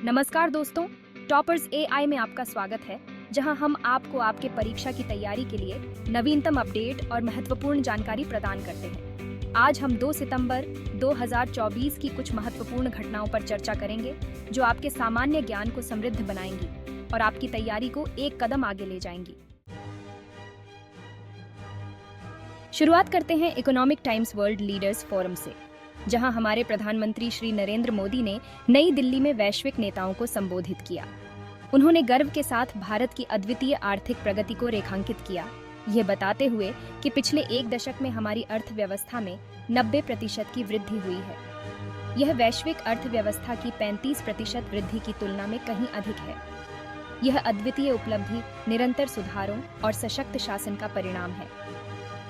नमस्कार दोस्तों, toppers AI में आपका स्वागत है, जहां हम आपको आपके परीक्षा की तैयारी के लिए नवीनतम अपडेट और महत्वपूर्ण जानकारी प्रदान करते हैं। आज हम 2 सितंबर 2024 की कुछ महत्वपूर्ण घटनाओं पर चर्चा करेंगे, जो आपके सामान्य ज्ञान को समृद्ध बनाएंगी और आपकी तैयारी को एक कदम आगे ले जाएंगी। शुरुआत करते हैं economic times world leaders forum से, जहां हमारे प्रधानमंत्री श्री नरेंद्र मोदी ने नई दिल्ली में वैश्विक नेताओं को संबोधित किया। उन्होंने गर्व के साथ भारत की अद्वितीय आर्थिक प्रगति को रेखांकित किया, यह बताते हुए कि पिछले एक दशक में हमारी अर्थव्यवस्था में 90% की वृद्धि हुई है। यह वैश्विक अर्थव्यवस्था की 35% वृद्धि की तुलना में कहीं अधिक है। यह अद्वितीय उपलब्धि निरंतर सुधारों और सशक्त शासन का परिणाम है।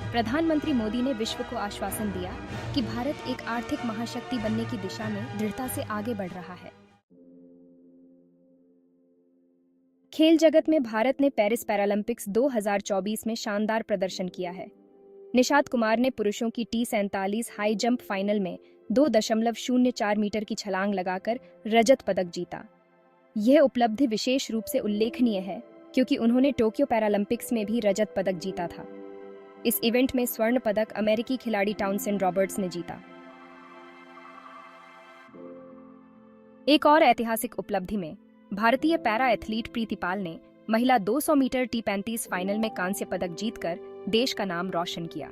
प्रधानमंत्री मोदी ने विश्व को आश्वासन दिया कि भारत एक आर्थिक महाशक्ति बनने की दिशा में दृढ़ता से आगे बढ़ रहा है। खेल जगत में भारत ने पेरिस पैरालंपिक्स 2024 में शानदार प्रदर्शन किया है। निशात कुमार ने पुरुषों की T47 हाई जंप फाइनल में 2.04 मीटर की छलांग लगाकर रजत पदक जीता। यह उपलब्धि विशेष रूप से उल्लेखनीय है क्योंकि उन्होंने टोक्यो पैरालंपिक्स में भी रजत पदक जीता था। इस इवेंट में स्वर्ण पदक अमेरिकी खिलाड़ी टाउनसेंड रॉबर्ट्स ने जीता। एक और ऐतिहासिक उपलब्धि में भारतीय पैरा एथलीट प्रीति पाल ने महिला 200 मीटर T35 फाइनल में कांस्य पदक जीतकर देश का नाम रोशन किया।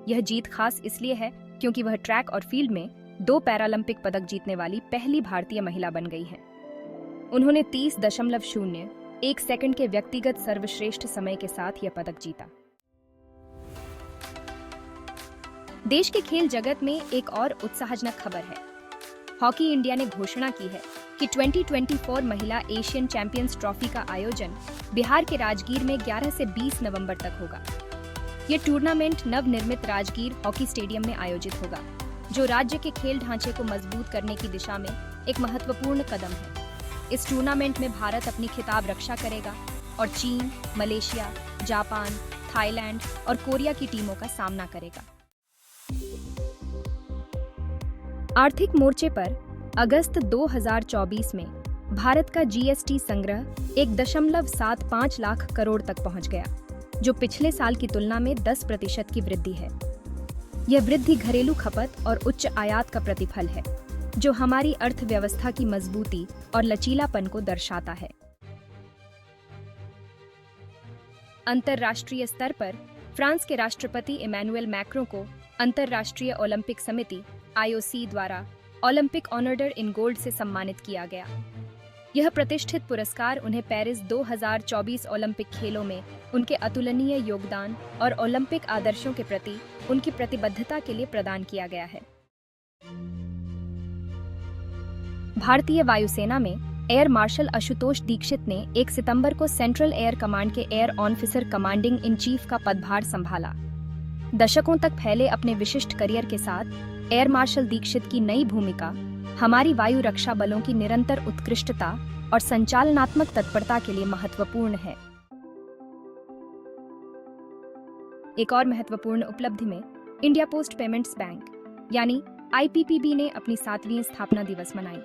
यह जीत खास इसलिए है क्योंकि वह ट्रैक और फील्ड में 2 पैरालंपिक पदक जीतने वाली पहली भारतीय महिला बन गई है। उन्होंने 30.01 सेकंड के व्यक्तिगत सर्वश्रेष्ठ समय के साथ यह पदक जीता। देश के खेल जगत में एक और उत्साहजनक खबर है। हॉकी इंडिया ने घोषणा की है कि 2024 महिला एशियन चैंपियंस ट्रॉफी का आयोजन बिहार के राजगीर में 11 से 20 नवंबर तक होगा। यह टूर्नामेंट नवनिर्मित राजगीर हॉकी स्टेडियम में आयोजित होगा, जो राज्य के खेल ढांचे को मजबूत करने की दिशा में एक महत्वपूर्ण कदम है। इस टूर्नामेंट में भारत अपनी खिताब रक्षा करेगा और चीन, मलेशिया, जापान, थाईलैंड और कोरिया की टीमों का सामना करेगा। आर्थिक मोर्चे पर अगस्त 2024 में भारत का जीएसटी संग्रह 1.75 लाख करोड़ तक पहुंच गया, जो पिछले साल की तुलना में 10% की वृद्धि है। यह वृद्धि घरेलू खपत और उच्च आयात का प्रतिफल है, जो हमारी अर्थव्यवस्था की मजबूती और लचीलापन को दर्शाता है। अंतर्राष्ट्रीय स्तर पर फ्रांस के राष्ट्रपति इमैनुएल मैक्रों को अंतर्राष्ट्रीय ओलंपिक समिति (IOC) द्वारा ओलंपिक ऑनर्डर इन गोल्ड से सम्मानित किया गया। यह प्रतिष्ठित पुरस्कार उन्हें पेरिस 2024 ओलंपिक खेलों में उनके अतुलनीय योगदान और ओलंपिक आदर्शों के प्रति उनकी प्रतिबद्धता के लिए प्रदान किया गया है। भारतीय वायुसेना में एयर मार्शल आशुतोष दीक्षित ने 1 सितंबर को सेंट्रल एयर कमांड के air officer commanding in chief का पदभार संभाला। दशकों तक फैले अपने विशिष्ट करियर के साथ एयर मार्शल दीक्षित की नई भूमिका हमारी वायु रक्षा बलों की निरंतर उत्कृष्टता और संचालनात्मक तत्परता के लिए महत्वपूर्ण है। एक और महत्वपूर्ण उपलब्धि में इंडिया पोस्ट पेमेंट्स बैंक यानी IPPB ने अपनी 7वीं स्थापना दिवस मनाई।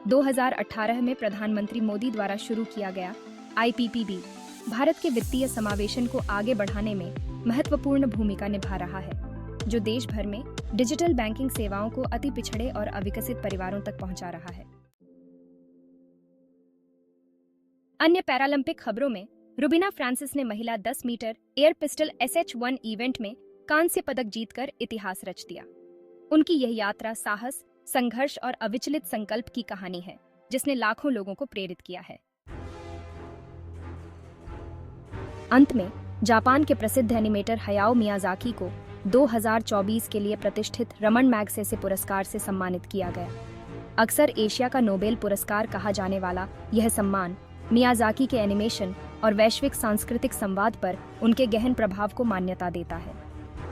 2018 में प्रधानमंत्री मोदी द्वारा शुरू किया गया IPPB भारत के वित्तीय समावेशन को आगे बढ़ाने में महत्वपूर्ण भूमिका निभा रहा है, जो देश भर में डिजिटल बैंकिंग सेवाओं को अति पिछड़े और अविकसित परिवारों तक पहुंचा रहा है। अन्य पैरालंपिक खबरों में रुबीना फ्रांसिस ने महिला 10 metre air pistol SH1 event में कांस्य पदक जीतकर इतिहास रच दिया। उनकी यह यात्रा साहस, संघर्ष और अविचलित संकल्प की कहानी है, जिसने लाखों लोगों को प्रेरित किया है। अंत में जापान के प्रसिद्ध एनिमेटर हयाओ मियाजाकी को 2024 के लिए प्रतिष्ठित रमन मैगसेसे पुरस्कार से सम्मानित किया गया। अक्सर एशिया का नोबेल पुरस्कार कहा जाने वाला यह सम्मान मियाजाकी के एनिमेशन और वैश्विक सांस्कृतिक संवाद पर उनके गहन प्रभाव को मान्यता देता है।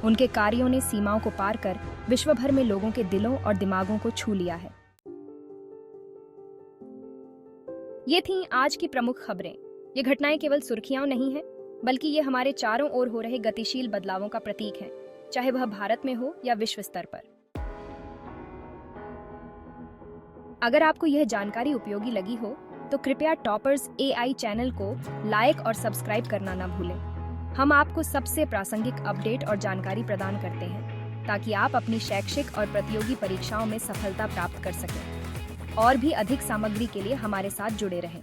उनके कार्यों ने सीमाओं को पार कर विश्व भर में लोगों के दिलों और दिमागों को छू लिया है। ये थीं आज की प्रमुख खबरें। ये घटनाएं केवल सुर्खियां नहीं हैं, बल्कि ये हमारे चारों ओर हो रहे गतिशील बदलावों का प्रतीक हैं, चाहे वह भारत में हो या विश्व स्तर पर। अगर आपको यह जानकारी उपयोगी लगी हो तो कृपया टॉपर्स एआई चैनल को लाइक और सब्सक्राइब करना ना भूलें। हम आपको सबसे प्रासंगिक अपडेट और जानकारी प्रदान करते हैं ताकि आप अपनी शैक्षिक और प्रतियोगी परीक्षाओं में सफलता प्राप्त कर सकें। और भी अधिक सामग्री के लिए हमारे साथ जुड़े रहें।